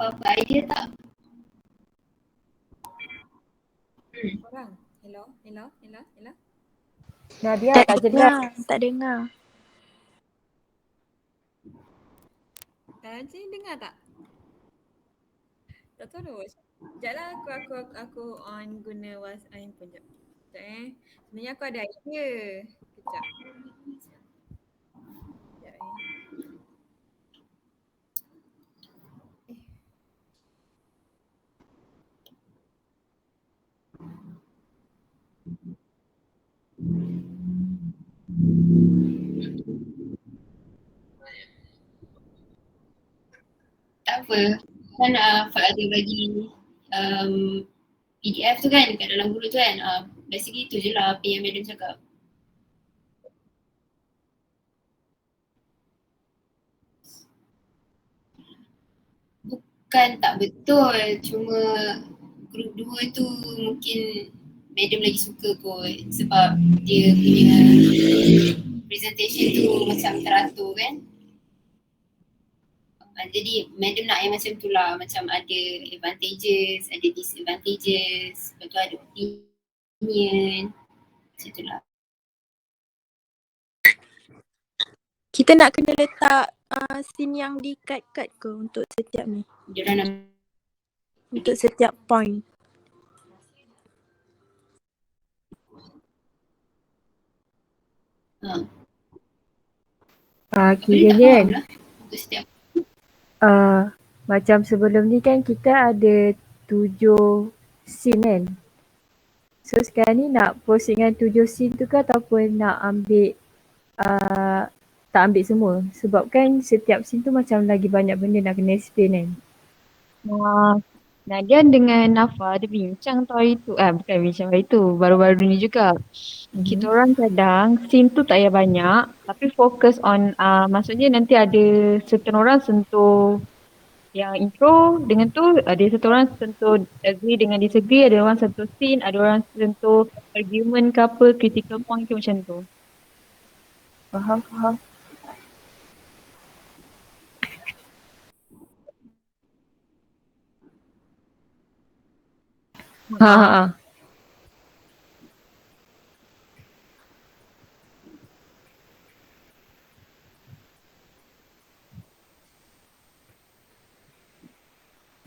apa-apa idea tak? Korang. Hello. Nadia Tak tak jelas. dengar, tak dengar. Cik dengar tak? Tak tahu. Sekejap lah aku on guna WhatsApp handphone jap. Sekejap. Sebenarnya aku ada idea. Sekejap. Sekejap eh. Tak apa. Kan Fad ada bagi PDF tu kan kat dalam group tu kan. Basically tu je lah apa yang Madam cakap. Bukan tak betul, cuma group 2 tu mungkin Madam lagi suka kot sebab dia punya presentation tu macam teratur kan. Jadi Madam nak yang macam tu lah, macam ada advantages, ada disadvantages, lepas tu ada opinion, macam tu lah. Kita nak kena letak scene yang di-cut-cut ke untuk setiap ni? Diorang nak Untuk setiap point. boleh Kira tak kan faham lah untuk setiap macam sebelum ni kan kita ada 7 scene kan. So sekarang ni nak proceed dengan 7 scene tu ke ataupun nak ambil tak ambil semua? Sebab kan setiap scene tu macam lagi banyak benda nak kena explain kan. Nadia dengan Nafa ada bincang tu hari tu. Bukan bincang hari tu, baru-baru ni juga. Kita orang kadang scene tu tak payah banyak tapi fokus on maksudnya nanti ada certain orang sentuh yang intro dengan tu, ada satu orang sentuh agree dengan disagree, ada orang sentuh scene, ada orang sentuh argument ke apa, critical point ke macam tu. Faham.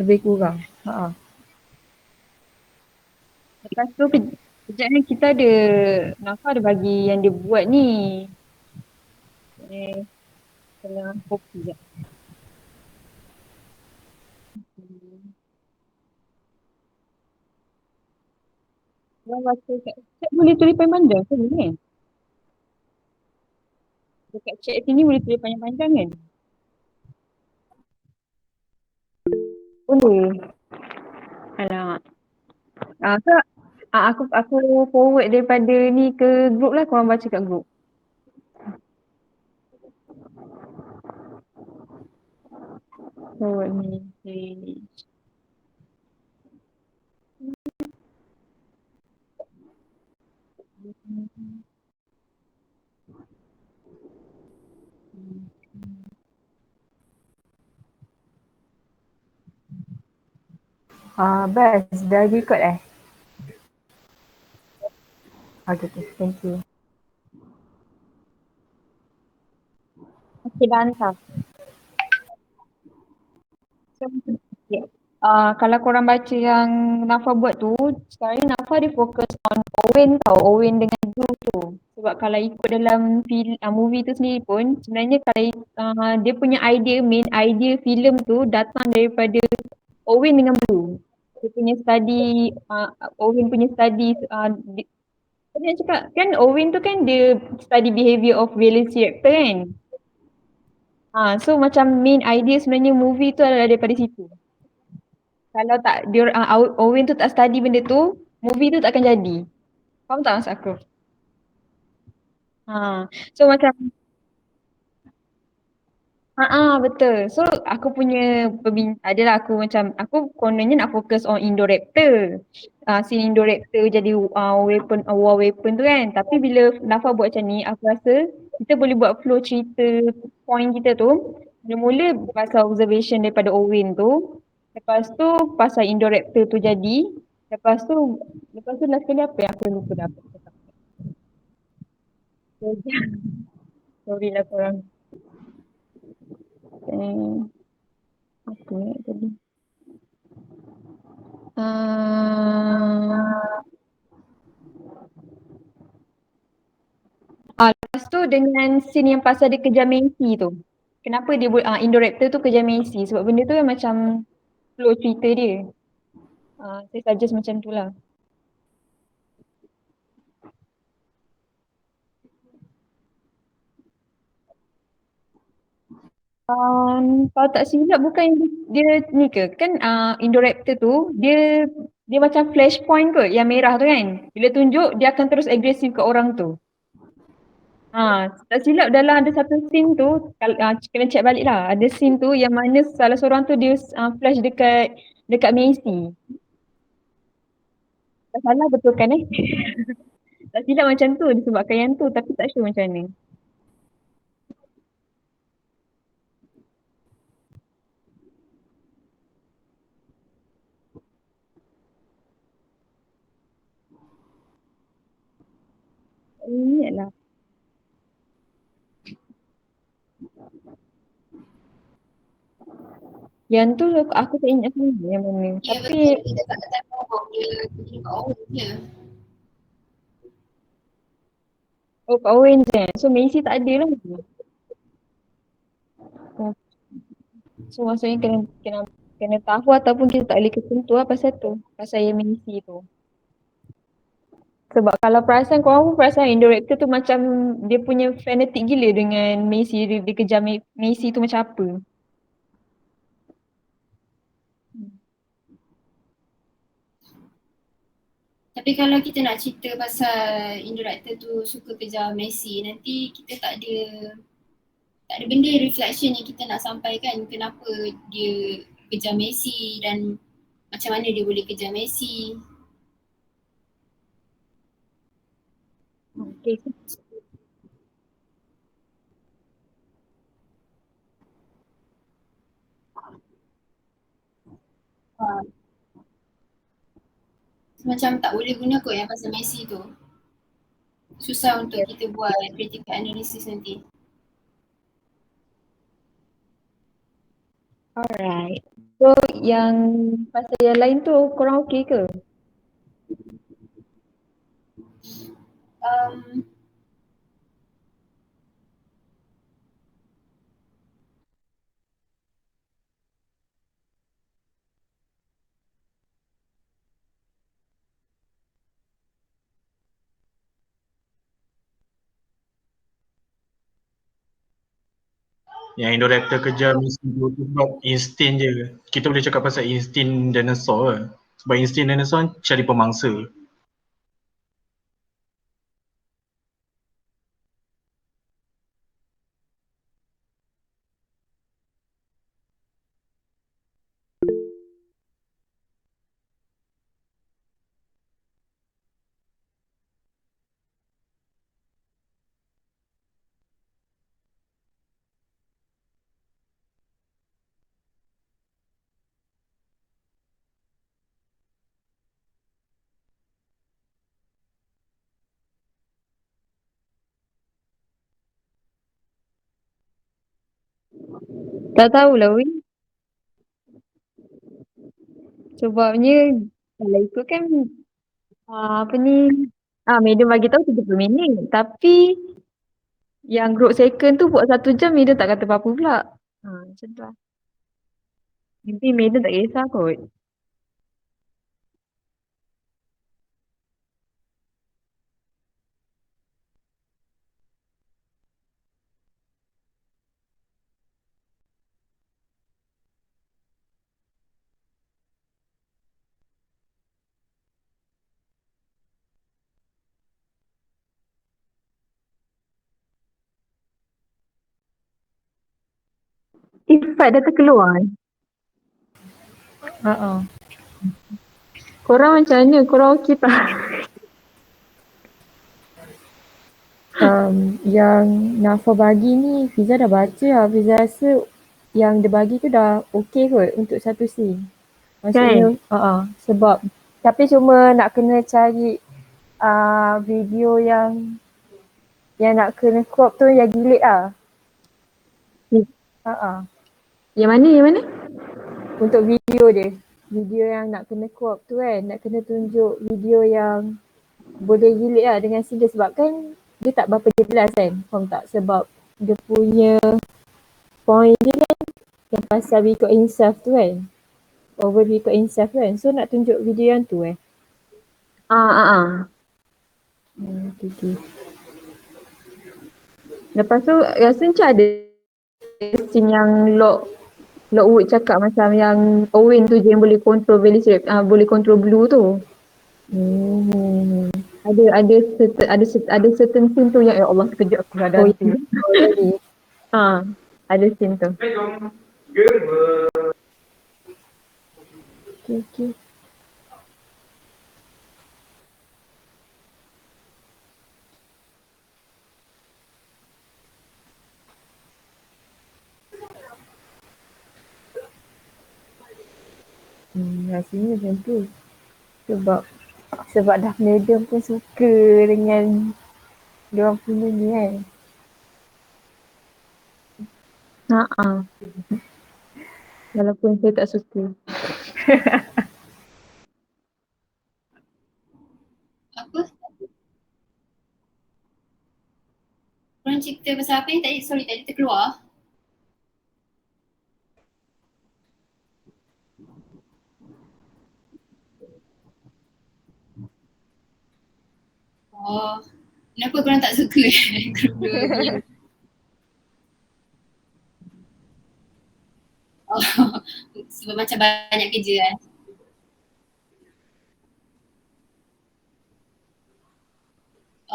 Lebih kurang. Lepas tu kejap ni kita ada, Nafa ada bagi yang dia buat ni. Tengah kopi sekejap. Orang baca kat chat boleh tulis panjang-panjang ke ni? Dekat chat sini boleh tulis panjang-panjang kan? Boleh. Alamak. Aku forward daripada ni ke group lah, korang baca kat group. Forward ni page. Best. Dah record Okay, thank you. Okay, dah hantar. So, okay. Kalau korang baca yang Nafa buat tu, sekarang ni Nafa dia fokus on Owen tau, Owen dengan Drew tu. Sebab kalau ikut dalam movie tu sendiri pun, sebenarnya kalau dia punya main idea filem tu datang daripada Owen dengan Drew. Dia punya study, Owen punya study, apa dia cakap, kan Owen tu kan dia study behaviour of violence reactor kan. So macam main idea sebenarnya movie tu adalah daripada situ. Kalau tak dia Owen tu tak study benda tu, movie tu tak akan jadi. Faham tak maksud aku? So macam betul. So aku punya adalah aku macam aku kononnya nak fokus on Indoraptor. Scene Indoraptor jadi weapon, war weapon tu kan. Tapi bila Nafa buat macam ni, aku rasa kita boleh buat flow cerita point kita tu. Mula-mula pasal observation daripada Owen tu. Lepas tu pasal Indoraptor tu jadi. Lepas tu last kali apa yang aku lupa dah apa cakap. Sorry lah korang. Apa tadi? Lepas tu dengan scene yang pasal dia kejar Macy tu. Kenapa dia boleh Indoraptor tu kejar Macy? Sebab benda tu yang macam flow cerita dia. Saya suggest macam tu lah. Kalau tak silap bukan dia ni ke? Kan Indoraptor tu dia macam flashpoint ke yang merah tu kan? Bila tunjuk dia akan terus agresif ke orang tu. Tak silap dalam ada satu scene tu kena check balik lah. Ada scene tu yang mana salah seorang tu dia flash dekat Macy. Tak salah betul kan Tak silap macam tu disebabkan yang tu tapi tak sure macam mana. Ingat lah. Yang tu aku tak ingat sebenarnya yang mana. Ya Tapi betul, kita tak tahu dia pergi kat orang je. Kat Owen je. So Macy tak ada lah. So maksudnya kena tahu ataupun kita tak boleh kesentuh lah pasal tu. Pasal yang Macy tu. Sebab kalau perasan korang pun perasan Indoraptor tu macam dia punya fanatik gila dengan Macy. Dia kejar Macy tu macam apa. Tapi kalau kita nak cerita pasal Indoraptor tu suka kejar Messi, nanti kita tak ada benda reflection yang kita nak sampaikan kenapa dia kejar Messi dan macam mana dia boleh kejar Messi. Okay. Macam tak boleh guna kot yang pasal Messi tu. Susah untuk kita buat critical analysis nanti. Alright. So yang pasal yang lain tu korang okay ke? Yang Indoraptor kejar Messi tu sebab insting je. Kita boleh cakap pasal insting dinosaur lah. Sebab insting dinosaur cari pemangsa. Tak tahulah weh. Sebabnya kalau ikut kan apa ni Maiden bagi tahu 30 minit tapi yang group second tu buat 1 jam Maiden tak kata apa-apa pula. Macam tu lah. Mungkin Maiden tak kisah kot. Ifat dah terkeluar. Korang macam mana? Korang okey tak? Yang Nafa bagi ni Fiza dah baca lah. Fiza rasa yang dia bagi tu dah okey kot untuk satu scene. Maksudnya sebab tapi cuma nak kena cari video yang nak kena crop tu yang delete lah. Yang mana? Untuk video dia. Video yang nak kena crop tu kan, nak kena tunjuk video yang boleh delete lah dengan scene dia sebab kan dia tak berapa jelas kan, faham tak? Sebab dia punya point dia kan yang pasal record himself tu kan, over record himself tu kan, so nak tunjuk video yang tu Okay. Lepas tu rasa macam ada scene yang Lockwood cakap macam yang Owen tu je yang boleh control Velociraptor, boleh control Blue tu. Ada certain scene tu yang ya Allah terkejut aku ada scene. Ada scene tu. Okay. Rasanya macam tu. Sebab Darth Vader pun suka dengan diorang punya ni kan. Walaupun saya tak suka. Apa? Korang cerita pasal apa yang tadi terkeluar? Oh, kenapa korang tak suka group 2 ni? Oh, sebab macam banyak kerja kan?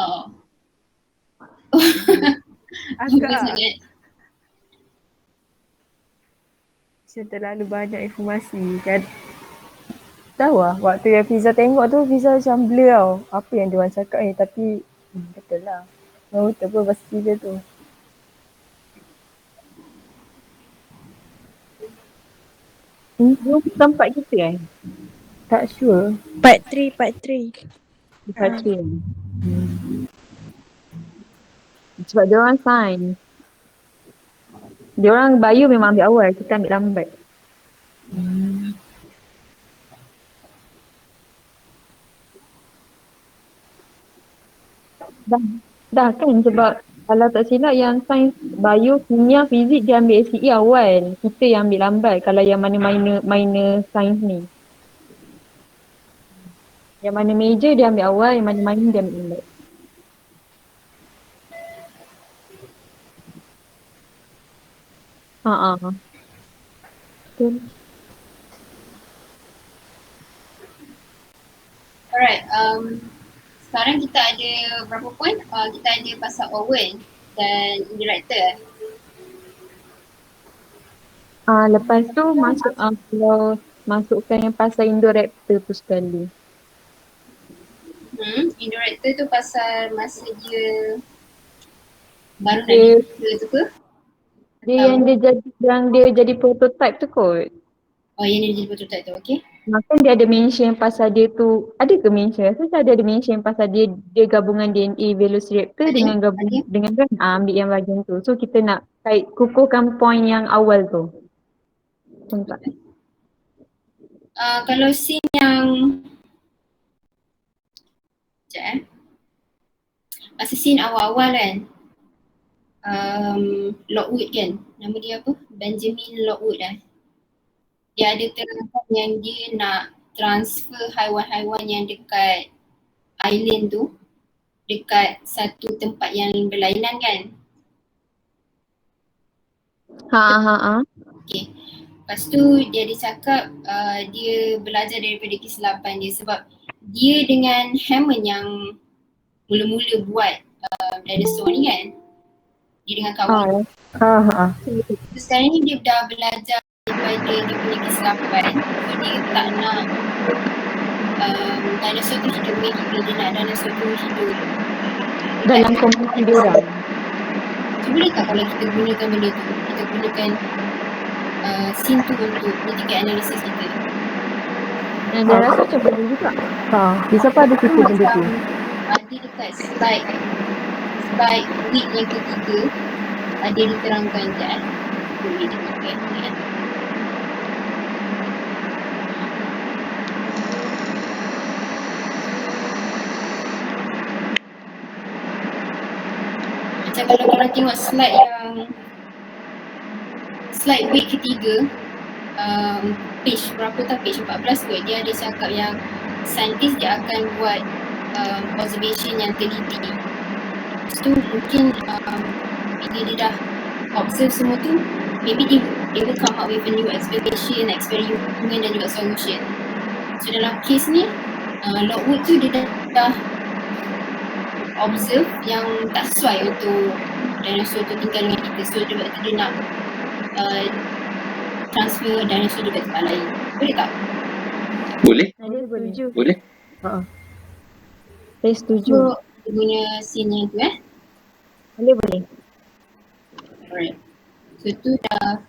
Oh. Agak macam terlalu banyak informasi kan. Tahu lah waktu yang Fiza tengok tu, Fiza macam blur tau apa yang diorang cakap ni, tapi betul lah. Betul pun pasal Fiza tu. Belum tempat kita Tak sure. Part 3. Sebab diorang sign. Diorang bio memang ambil awal, kita ambil lambat. Dah kan, sebab kalau tak silap yang sains bio, kimia, fizik dia ambil SCE awal. Kita yang ambil lambat kalau yang mana minor sains ni. Yang mana major dia ambil awal, yang mana minor dia ambil lambat. Betul. Alright, sekarang kita ada berapa point? Kita ada pasal Owen dan director. Lepas tu kalau masukkan yang pasal Indoraptor tu sekali. Indoraptor tu pasal masa dia baru nak dikira tu ke? Yang dia jadi prototype tu kot. Oh, yang dia jadi prototype tu, okay. Maka dia ada mention pasal dia tu, ada ke mention? Rasa ada mention pasal dia gabungan DNA Velociraptor dengan ambil yang bahagian tu. So kita nak kukuhkan point yang awal tu. Nampak? Kalau scene yang masa scene awal-awal kan, Lockwood kan, nama dia apa? Benjamin Lockwood dia ada terangkan yang dia nak transfer haiwan-haiwan yang dekat island tu dekat satu tempat yang berlainan kan. Okay. Lepas tu dia cakap dia belajar daripada kesilapan dia sebab dia dengan Hammond yang mula-mula buat dinosaur ni kan. Dia dengan kawan. So, sekarang ni dia dah belajar daripada dia punya kesilapan. So dia tak nak dinosaur tu hidup dengan kita, dia nak dinosaur tu hidup dalam komuniti dia orang. So boleh tak kalau kita gunakan benda tu, kita gunakan scene tu untuk critical analysis kita? Yang dia rasa macam boleh juga. Di siapa ada cerita benda tu? Ada dekat slide week yang ketiga ada diterangkan je boleh diterangkan kan. Macam kalau korang tengok slide week ketiga, page berapa tau, page 14 kot, dia ada cakap yang saintis dia akan buat observation yang teliti. Lepas tu mungkin bila dia dah observe semua tu, maybe they will come up with a new explanation, eksperimen dan juga solution. So dalam case ni, Lockwood tu dia dah observe yang tak sesuai untuk dinosaur tu tinggal dengan kita. So dia nak transfer dinosaur dekat tempat lain. Boleh tak? Boleh? Nadia setuju. Boleh? Saya setuju. So kita guna scene yang tu Boleh. Alright. So tu dah,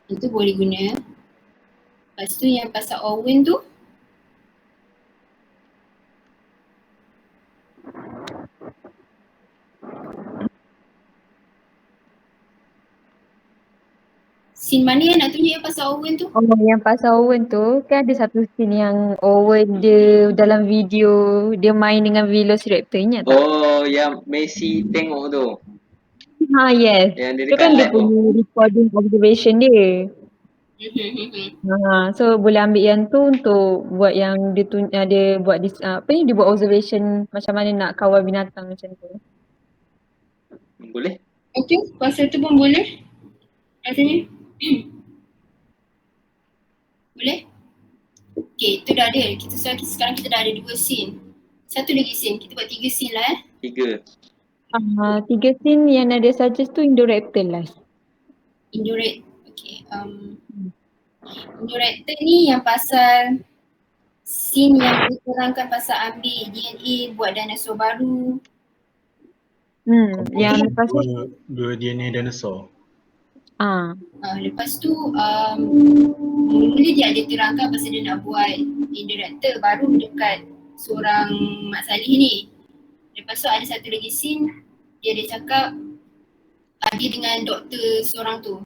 itu boleh guna. Lepas tu yang pasal Owen tu, scene mana yang nak tunjuk yang pasal Owen tu? Oh, yang pasal Owen tu, kan ada satu scene yang Owen dia dalam video dia main dengan Velociraptor, ingat tak? Oh, yang Messi tengok tu. Yes. Yang dia Tu dekat kan dia lab tu. punya recording observation dia. So boleh ambil yang tu untuk buat yang dia buat dia buat observation macam mana nak kawal binatang macam tu. Boleh? Okay, pasal tu pun boleh rasanya. Boleh? Okay, tu dah ada. Sekarang kita dah ada 2 scene. Satu lagi scene, kita buat 3 scene lah 3. 3 scene yang Nadia suggest tu Indoraptor last. Okay, Indoraptor ni yang pasal scene yang diterangkan pasal ambil DNA buat dinosaur baru. Yang lepas tu Dua DNA dinosaur. Lepas tu mula dia ada terangkan pasal dia nak buat Indoraptor baru dekat seorang Mak Salih ni. Lepas tu ada satu lagi scene, dia ada cakap dia dengan doktor seorang tu,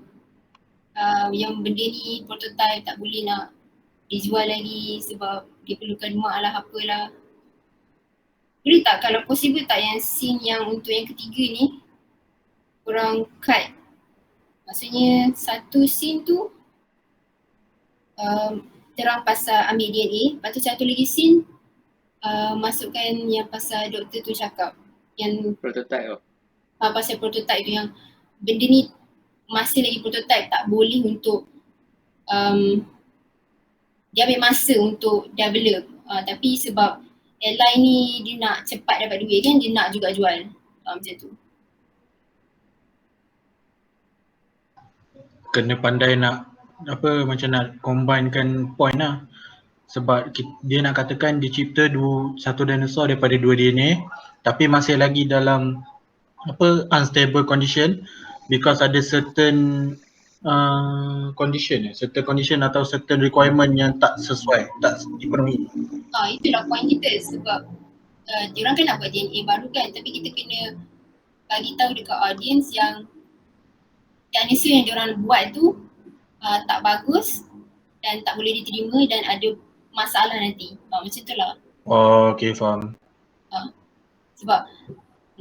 yang benda ni prototype, tak boleh nak dijual lagi sebab dia perlukan mak lah apalah. Boleh tak kalau possible tak yang scene yang untuk yang ketiga ni korang cut? Maksudnya satu scene tu terang pasal ambil DNA, lepas tu satu lagi scene masukkan yang pasal doktor tu cakap yang Prototype tu. pasal prototype tu, yang benda ni masih lagi prototype, tak boleh untuk dia ambil masa untuk develop, tapi sebab airline ni dia nak cepat dapat duit kan, dia nak juga jual macam tu. Kena pandai nak macam nak combinekan point lah. Sebab dia nak katakan dia cipta satu dinosaur daripada 2 DNA tapi masih lagi dalam unstable condition because ada certain condition atau certain requirement yang tak sesuai, tak dipenuhi. Itulah point kita, sebab diorang kan nak buat DNA baru kan, tapi kita kena bagi tahu dekat audience yang dinosaur yang diorang buat tu tak bagus dan tak boleh diterima dan ada masalah nanti. Macam tu lah. Okay, faham. Sebab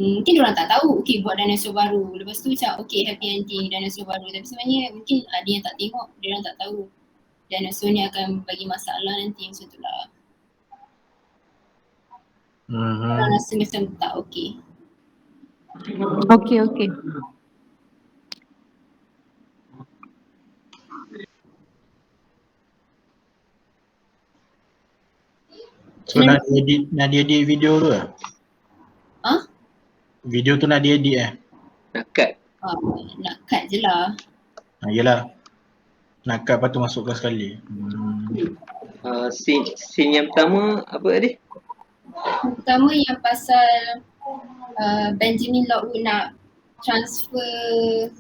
mungkin diorang tak tahu, okay buat dinosaur baru, lepas tu macam okay happy ending dinosaur baru, tapi sebenarnya mungkin ada yang tak tengok, diorang tak tahu dinosaur ni akan bagi masalah nanti, macam tu lah. Orang rasa macam tak okay. Okay. So nak diedit video tu lah? Video tu nak diedit Nak cut? Nak cut je lah. Yelah. Nak cut lepas tu masukkan sekali. Scene yang pertama apa tadi? Pertama yang pasal Benjamin Lockwood nak transfer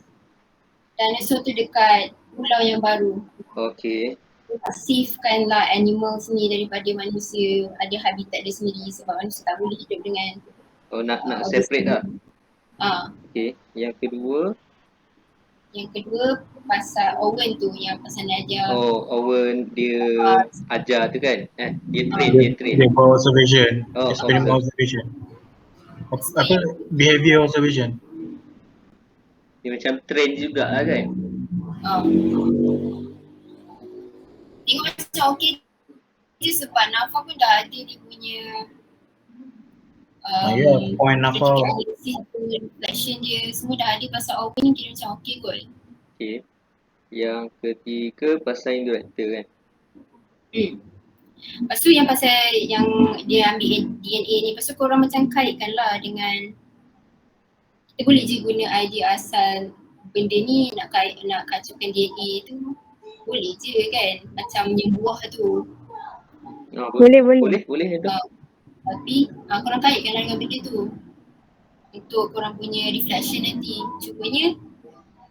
dinosaur tu dekat pulau yang baru. Okay. safekan lah animals ni daripada manusia ada habitat dia sendiri sebab manusia tak boleh hidup dengan nak separate lah. Okay. Yang kedua pasal Owen tu yang pasal Nadia. Owen dia ajar tu kan? Dia train. Dia buat observation. Oh, Experiment observation. Apa? Behavior observation. Dia macam train jugalah kan? Tengok macam okey je sebab Nafa pun dah ada dia punya point Nafa. reflection dia semua dah ada pasal Owen ni kira macam okey kot. Okay. Yang ketiga pasal indirector kan? Lepas tu yang pasal yang dia ambil DNA ni, lepas tu korang macam kaitkan lah dengan kita boleh je guna idea asal benda ni nak kacaukan DNA tu boleh je kan, macam yang buah tu. Boleh tu. Tapi korang kaitkan lah dengan benda tu untuk korang punya reflection nanti. Cumanya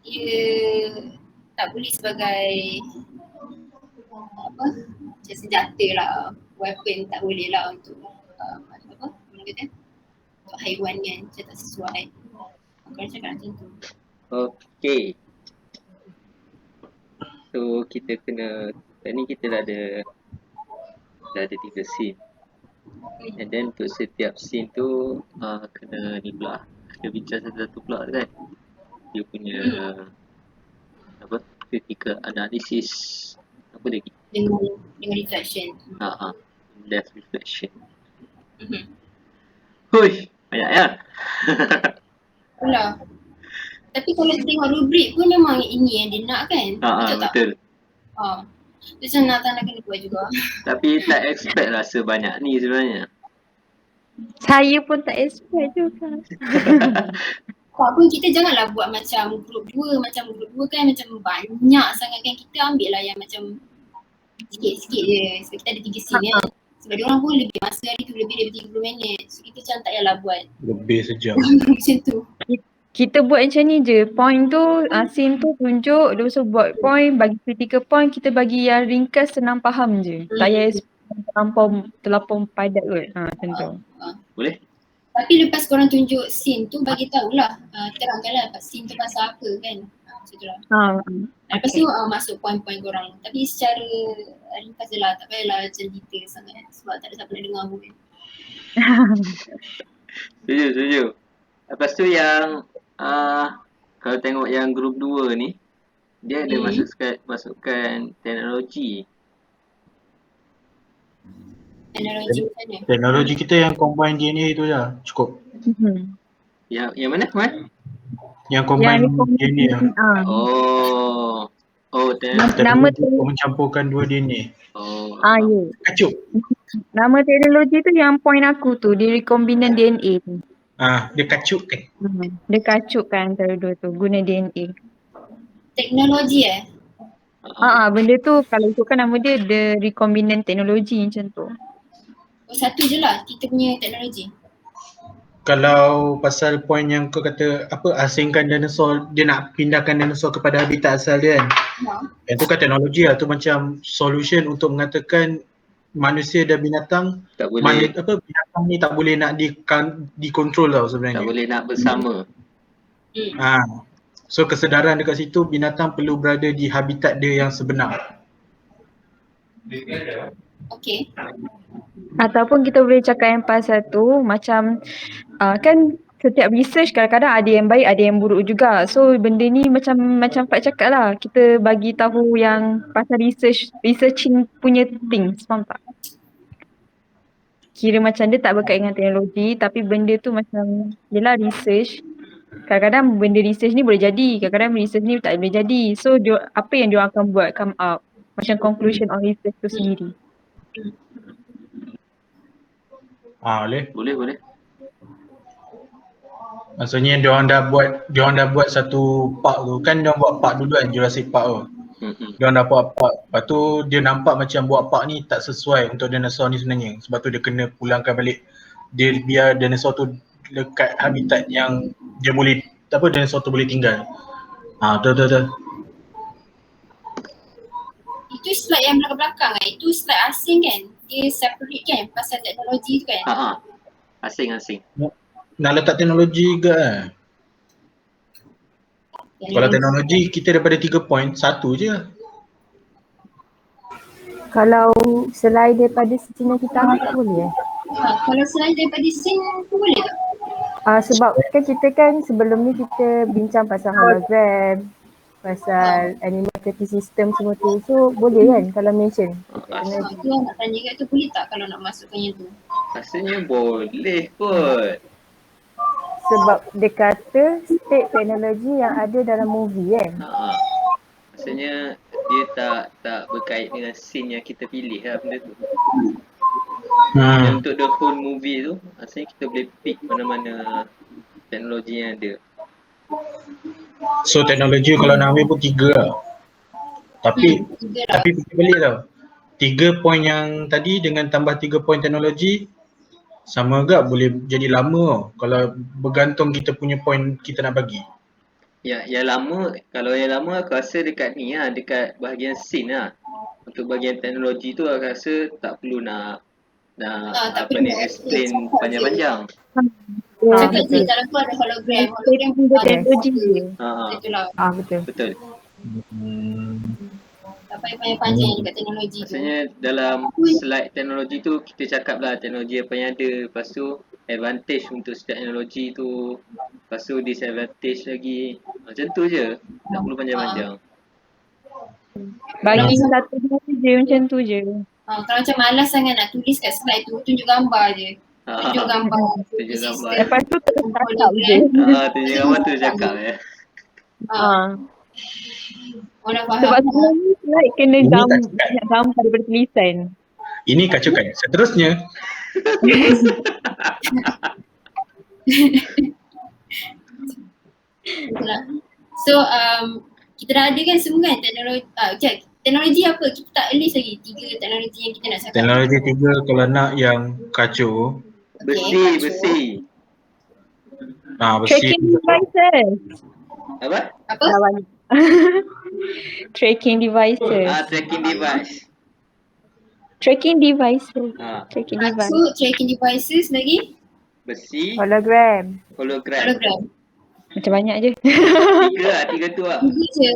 dia tak boleh sebagai macam senjata lah, weapon tak boleh lah untuk orang kata untuk haiwan kan, macam tak sesuai. Korang cakap macam tu. Okay. So kita kena, ni kita dah ada 3 scene. And then untuk setiap scene tu kena ni pula, kita bincang satu-satu pula kan. Dia punya critical analysis apa lagi? Dengan reflection. Left reflection. Hui, banyak ya. Itulah. Tapi kalau tengok rubrik pun memang ini yang dia nak kan? Betul. Macam nak kena buat juga. Tapi tak expect rasa banyak ni sebenarnya. Saya pun tak expect juga. Kau pun kita janganlah buat macam group 2. Macam group 2 kan macam banyak sangat kan. Kita ambil lah yang macam sikit-sikit je. Sebab kita ada 3 scene kan. Sebab diorang pun lebih masa hari tu lebih daripada 30 minit. So kita macam tak payahlah buat lebih sejam. macam tu. Kita buat macam ni je. Point tu, scene tu tunjuk, lepas tu buat point, bagi critical point, kita bagi yang ringkas senang faham je. Tak payah terlampau padat kot. Macam tu. Boleh? Tapi lepas korang tunjuk scene tu bagi tahulah, terangkanlah scene tu pasal apa kan. Macam tu lah. Lepas tu masuk point-point korang. Tapi secara ringkas je lah, tak payahlah macam detail sangat sebab tak ada siapa nak dengar pun kan. Setuju. Lepas tu yang kalau tengok yang group 2 ni, dia ada masukkan teknologi. Teknologi macam mana? Teknologi kita yang combine DNA tu je cukup. Yang mana? Yang combine DNA lah. Nama untuk mencampurkan 2 DNA. Ya. Kacuk. Nama teknologi tu yang point aku tu, dia recombinant DNA tu. Dia kacukkan. Dia kacukkan antara dua tu, guna DNA. Teknologi Benda tu kalau ikutkan nama dia the recombinant technology macam tu. Satu je lah kita punya teknologi. Kalau pasal point yang kau kata asingkan dinosaur, dia nak pindahkan dinosaur kepada habitat asal dia kan. Yang tu kan teknologi lah, tu macam solution untuk mengatakan manusia dan binatang tak boleh binatang ni tak boleh nak dikontrol tau sebenarnya. Tak boleh nak bersama. So kesedaran dekat situ binatang perlu berada di habitat dia yang sebenar. Okay. Ataupun kita boleh cakap yang pasal tu macam kan setiap research kadang-kadang ada yang baik ada yang buruk juga. So benda ni macam Pak cakap lah, kita bagi tahu yang pasal researching punya things, faham tak? Kira macam dia tak berkait dengan teknologi tapi benda tu macam yelah research. Kadang-kadang benda research ni boleh jadi, kadang-kadang research ni tak boleh jadi. So apa yang dia akan buat come up macam conclusion of research tu sendiri. Boleh. Maksudnya diorang dah buat satu part tu. Kan diorang buat part dulu kan, Jurassic Park tu. Diorang dah buat part. Lepas tu dia nampak macam buat part ni tak sesuai untuk dinosaur ni sebenarnya. Sebab tu dia kena pulangkan balik. Dia biar dinosaur tu dekat habitat yang dia boleh, dinosaur tu boleh tinggal. Betul. Itu slide yang belakang-belakang kan? Itu slide asing kan? Dia separate kan pasal teknologi tu kan? Asing-asing. Nak letak teknologi ke? Kalau teknologi kita daripada 3 point, 1 je. Kalau selain daripada scene yang kita ambil tak boleh Kalau selain daripada scene tu boleh tak? Sebab kan kita sebelum ni kita bincang pasal hologram, pasal animated system semua tu. So boleh kan kalau mention teknologi. Tu nak tanya kat tu, boleh tak kalau nak masukkan yang tu? Rasanya boleh kot. Sebab dia kata state teknologi yang ada dalam movie kan. Rasanya dia tak berkait dengan scene yang kita pilih lah benda tu. Dan untuk the whole movie tu, rasanya kita boleh pick mana-mana teknologi yang ada. So teknologi kalau nak ambil pun 3 lah. Tapi boleh tau. 3 point yang tadi dengan tambah 3 point teknologi sama agak boleh jadi lama tau. Kalau bergantung kita punya point kita nak bagi. Yang lama, kalau yang lama aku rasa dekat ni lah, dekat bahagian scene lah. Untuk bahagian teknologi tu aku rasa tak perlu nak explain panjang-panjang. Cakap je dalam tu ada hologram. Hologram teknologi je. Itulah. Betul. Tak payah panjang dekat teknologi tu. Maksudnya dalam slide teknologi tu kita cakap lah teknologi apa yang ada. Lepas tu advantage untuk setiap teknologi tu. Lepas tu disadvantage lagi. Macam tu je. Tak perlu panjang-panjang. Bagi satu je macam tu je. Kalau macam malas sangat nak tulis kat slide tu, tunjuk gambar je. Tunjuk gambar. Tunjuk gambar. Lepas tu terus cakap je. Tunjuk gambar tu cakap ya. Orang faham. Sebab sebenarnya slide kena gambar daripada tulisan. Ini kacukan. Seterusnya. So kita dah ada kan semua kan teknologi. Teknologi apa? Kita tak list lagi 3 teknologi yang kita nak cakap. Teknologi 3 kalau nak yang kacau. Besi. Besi. Tracking devices. Apa? Tracking devices. Tracking device. Tracking devices. Tracking device. So tracking devices lagi? Besi. Hologram. Macam banyak je. 3 tu lah. 3 je.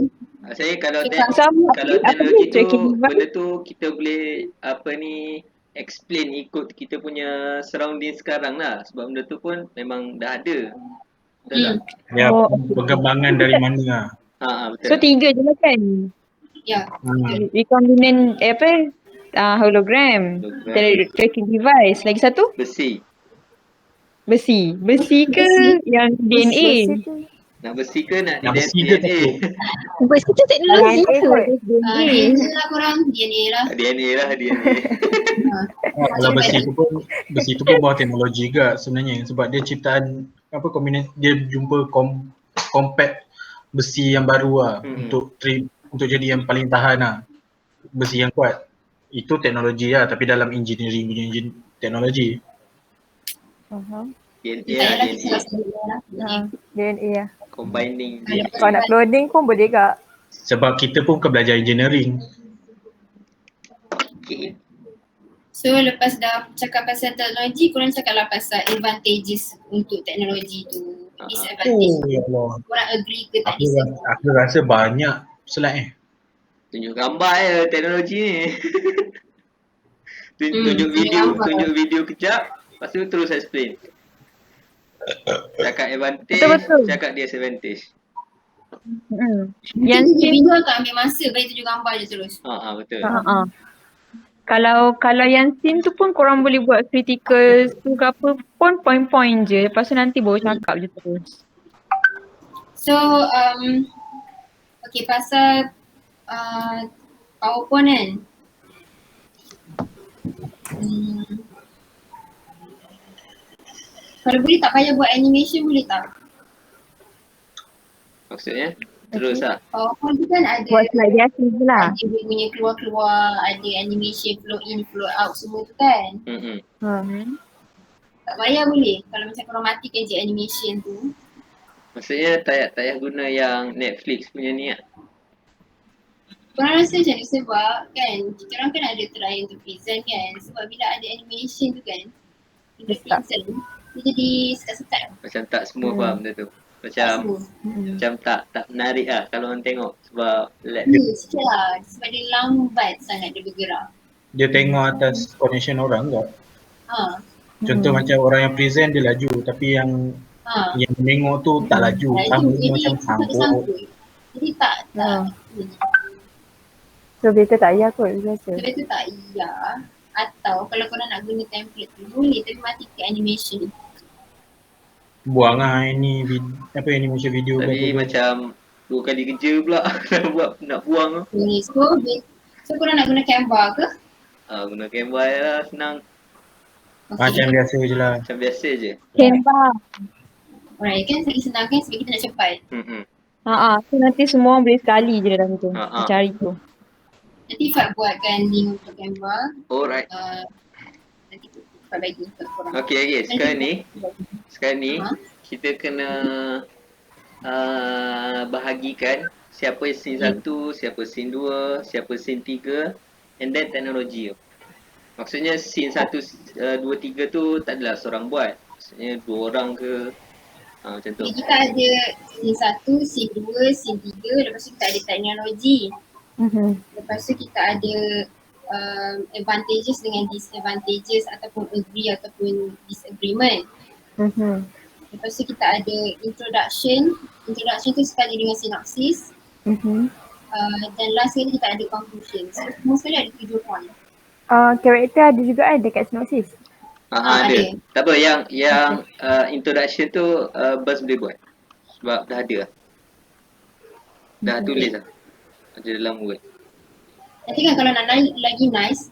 Saya kalau teknologi tu, benda tu kita boleh explain ikut kita punya surrounding sekarang lah. Sebab benda tu pun memang dah ada. Betul tak? Ya, perkembangan dari mana lah. Betul. So 3 je lah kan? Ya. Recombinant hologram. Tracking device. Lagi satu? Besi. Besi ke yang DNA? Nak besi ke nak besi ke DNA? Besi tu teknologi tu. DNA lah korang. DNA lah. Kalau besi tu pun bawah teknologi juga sebenarnya. Sebab dia ciptaan dia jumpa compact besi yang baru lah untuk jadi yang paling tahan lah. Besi yang kuat. Itu teknologi lah, tapi dalam engineering punya teknologi. DNA lah. Combining. Kalau nak cloning pun boleh tak? Sebab kita pun belajar engineering. So lepas dah cakap pasal teknologi, korang cakaplah pasal advantages untuk teknologi tu. Disadvantage. Ya Allah. Korang agree ke tak disadvantage? Aku rasa banyak slide Tunjuk gambar teknologi ni. Tunjuk video kejap, lepas tu terus explain. Cakap advantage, cakap disadvantage. Yang video akan ambil masa bagi tunjuk gambar je terus. Betul. Kalau yang scene tu pun korang boleh buat critical tu ke apa pun point-point je. Lepas tu nanti baru cakap je terus. So okay, pasal PowerPoint kan. Kalau boleh tak payah buat animation boleh tak? Maksudnya? Terus lah. PowerPoint tu kan ada buat slide biasa je lah. Ada dia punya keluar-keluar, ada animation flow in, flow out semua tu kan. Tak payah boleh kalau macam korang matikan je animation tu. Maksudnya tak payah guna yang Netflix punya ni lah. korang rasa macam mana sebab kan kita orang kan ada try untuk present kan, sebab bila ada animation tu kan bila Sesak. present dia jadi sekat-sekat Macam tak semua Hmm. faham benda tu. tak Macam semua. macam tak menarik lah kalau orang tengok sebab lag. Ya sikit lah sebab dia lambat sangat dia bergerak. Dia tengok atas connection orang ke? Ha. Contoh macam orang yang present dia laju tapi yang tengok tu tak laju. Sama Jadi macam tak sangkut. sangkut. Jadi tak So better tak payah kot rasa. sebab tu tak iya. Atau kalau korang nak guna template tu boleh tapi matikan animation. Buang lah ini animation video Tadi macam 2 kali kerja pula nak buang tu. Ni so korang nak guna Canva ke? Guna Canva je lah, senang. macam biasa je lah. Macam biasa je. Canva. Alright kan lagi senang kan sebab kita nak cepat. So nanti semua orang boleh sekali je dalam tu. Cari tu. Nanti Fat buatkan link untuk Canva. Alright. Nanti Fat bagi untuk korang. Okay. Sekarang ni kita kena bahagikan siapa scene 1, siapa scene 2, siapa scene 3 and then teknologi tu. Maksudnya scene 1, 2, 3 tu tak adalah seorang buat. Maksudnya 2 orang ke macam tu. Jadi kita ada scene 1, scene 2, scene 3, lepas tu kita ada teknologi. Lepas tu kita ada advantages dengan disadvantages ataupun agree ataupun disagreement. Lepas tu kita ada introduction. Introduction tu sekali dengan synopsis. Dan last sekali kita ada conclusion. So semua sekali ada 7 point. Karakter ada juga kan dekat sinopsis? Ada. Tak apa, yang introduction tu Bas boleh buat. Sebab dah ada lah. Dah tulis lah. Ada dalam word. Nanti kan kalau nak naik lagi nice,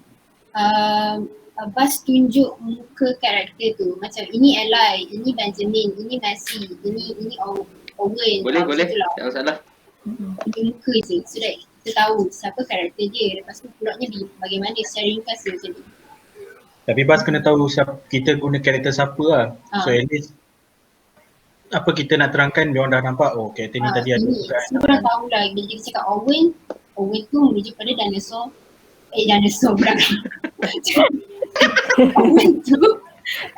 Bas tunjuk muka karakter tu. Macam ini Eli, ini Benjamin, ini Messi, ini Owen. Boleh. Itulah. Tak masalah. Tunjuk muka je. So that kita tahu siapa karakter dia. Lepas tu plotnya bagaimana secara ringkas dia macam ni. Tapi Bas kena tahu kita guna karakter siapa lah. So at least apa kita nak terangkan dia orang dah nampak karakter ni tadi ada bukan. Semua orang tahulah bila kita cakap Owen tu merujuk pada dinosaur. Dinosaur pula.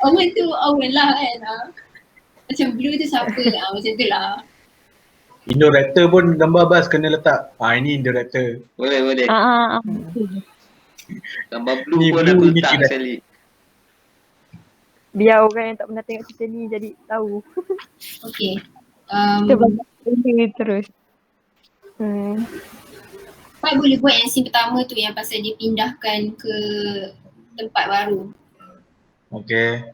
Owen tu Owen lah kan. Macam Blue tu siapa macam tu lah. Indirector pun gambar Bas kena letak. Ini indirector. Boleh. Gambar Blue Ni pun Blue aku ni letak tidak. sekali. Biar orang yang tak pernah tengok cerita ni jadi tahu. Okay. Kita banyak terus. Pak boleh buat yang scene pertama tu yang pasal dia pindahkan ke tempat baru. Okay.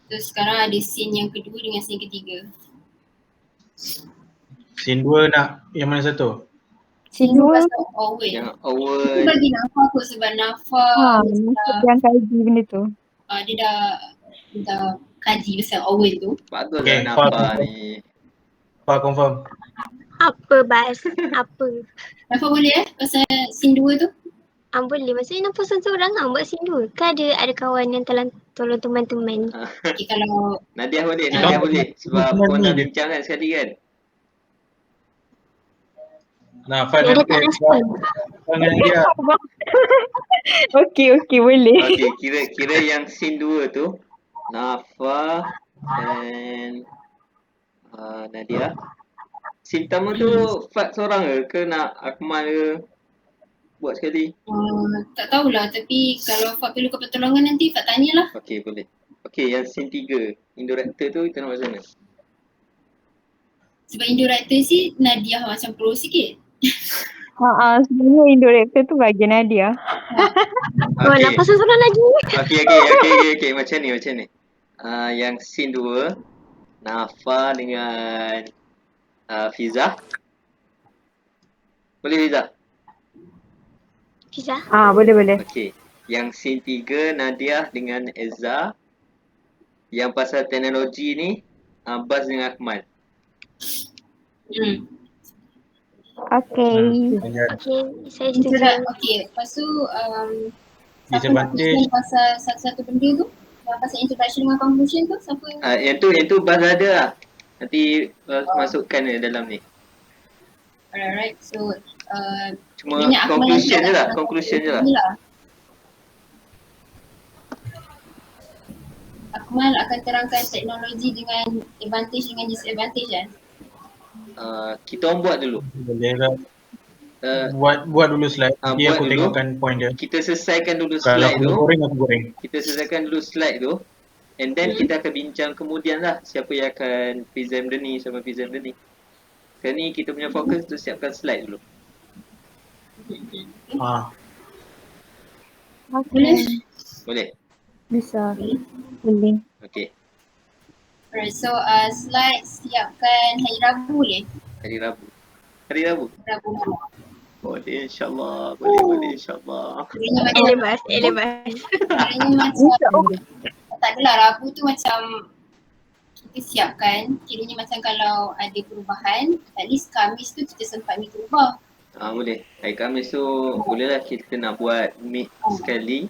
Terus sekarang ada scene yang kedua dengan scene ketiga. Scene 2 nak yang mana satu? Scene 2 pasal Owen. Yang Aku Owen. bagi Nafa kot sebab Nafa yang kaji benda tu. dia dah kaji pasal Owen tu. Bagus Okay, lah Faham. nampak ni. Pak confirm. Apa Bas? Apa? Nafa boleh pasal scene 2 tu? Boleh. Maksudnya nampak seorang buat scene 2. Kan ada kawan yang tolong teman-teman. Okay, kalau Nadia boleh. Kita- Sebab kita kau ni dah dia. bincang kan sekali kan. Nah, Fad Yang nanti dia tak respon. dengan dia. Okey, boleh. Okay, kira yang scene 2 tu Nafa and Nadia. Scene pertama tu Fat seorang ke nak Akmal ke buat sekali? tak tahulah tapi kalau Fat perlukan pertolongan nanti Fat tanyalah. Okay, boleh. Okay, yang scene 3 Indirector tu kita nak buat macam mana? Sebab indirector si Nadia macam pro sikit. Sebenarnya indirector tu bagian Nadia. Okay. Nampak seorang lagi. Okay. Macam ni. Yang scene 2 Nafa dengan Fiza. Boleh Fiza? Fiza. Boleh. Okay. Yang scene 3 Nadia dengan Ezra. Yang pasal teknologi ni Bas dengan Akmal. Okey. Okey, saya setuju. Okay, lepas tu siapa nak Disadvantage. present pasal satu-satu benda tu? Yang pasal introduction dengan conclusion tu siapa? Yang tu Bas ada lah. Nanti masukkan dalam ni. Alright, so Cuma minyak akmal conclusion je ni lah, conclusion je lah. inilah. Akmal akan terangkan teknologi dengan advantage dengan disadvantage kan? Kita orang buat dulu. Boleh lah. Uh, Buat dulu slide. Nanti buat aku dulu. tengokkan point dia. Kita selesaikan dulu Kalau slide aku tu. goreng, aku goreng. Kita selesaikan dulu slide tu. And then kita akan bincang kemudian lah siapa yang akan present benda ni, siapa present benda ni. Sekarang ni kita punya fokus tu siapkan slide dulu. Ha. Boleh? Boleh? Bisa. Boleh. Okay. Alright, so slide siapkan hari Rabu boleh? Hari Rabu. Hari Rabu? Rabu malam. Boleh insyaAllah. Boleh insyaAllah. Kiranya macam, Elebas. kiranya macam, tak adalah Rabu tu macam kita siapkan, kiranya macam kalau ada perubahan, at least Khamis tu kita sempat meet ubah. Boleh. Hari Khamis tu bolehlah kita nak buat meet sekali.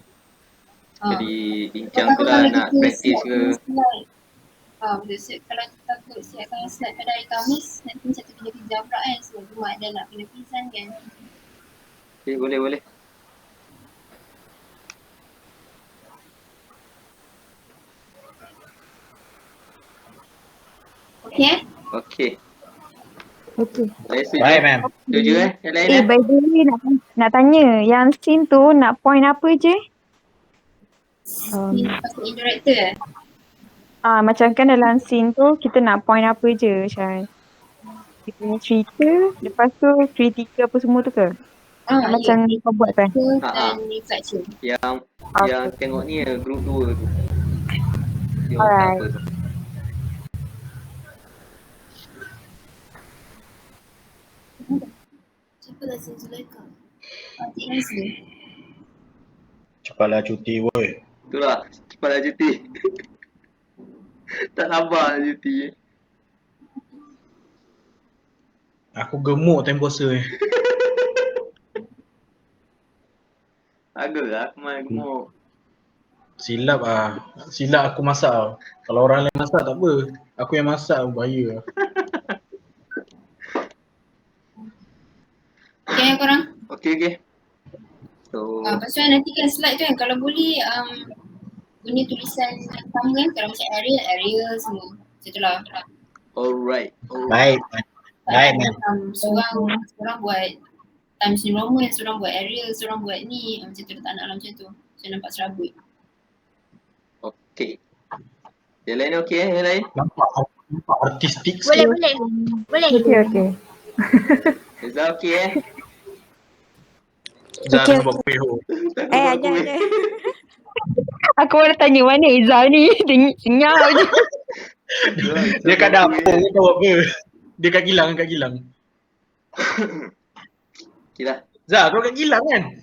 Sekali bincang tu lah nak practice ke. Betul. Kalau kita takut siapkan slide pada hari Khamis, nanti macam terkejap-kejap pula kan sebab Jumaat dah nak kena present kan. Okay, boleh. Okay? Okay. Okey. Saya setuju. Baik, ma'am. Setuju Yang lain By the way nak tanya, yang scene tu nak point apa je? Ini pasal indirector Macam kan dalam scene tu kita nak point apa je Syah? Kita punya cerita, lepas tu kritika apa semua tu ke? Macam kau buat kan? dan reflection. Yang tengok ni group 2 tu. Dia Alright. apa tu. Siapa lah Sin Zulaika? Cik Nazli. Cepatlah cuti woi. Itulah, cepatlah cuti. Tak sabar nak cuti. Aku gemuk time puasa ni. Agaklah aku main gemuk. Silap aku masak tau. Kalau orang lain masak tak apa. Aku yang masak bahaya. Okay korang? Okay. So, Lepas tu nanti kan slide tu kan kalau boleh guna tulisan sama kan kalau macam area semua. Macam tu lah. alright. Baik. Baik, ma'am. Seorang buat Times New Roman, seorang buat area, seorang buat ni. Macam tu tak nak lah macam tu. Macam nampak serabut. Okay. Yang lain okey Yang lain? Nampak artistik Boleh. Okey, okey. Reza okey Zara buat peho. Jangan. Aku baru tanya mana Izzah ni? Senyap je. Dia kat dapur ke tahu apa. Dia kat Gilang. Okay lah. Zah, kau kat Gilang kan?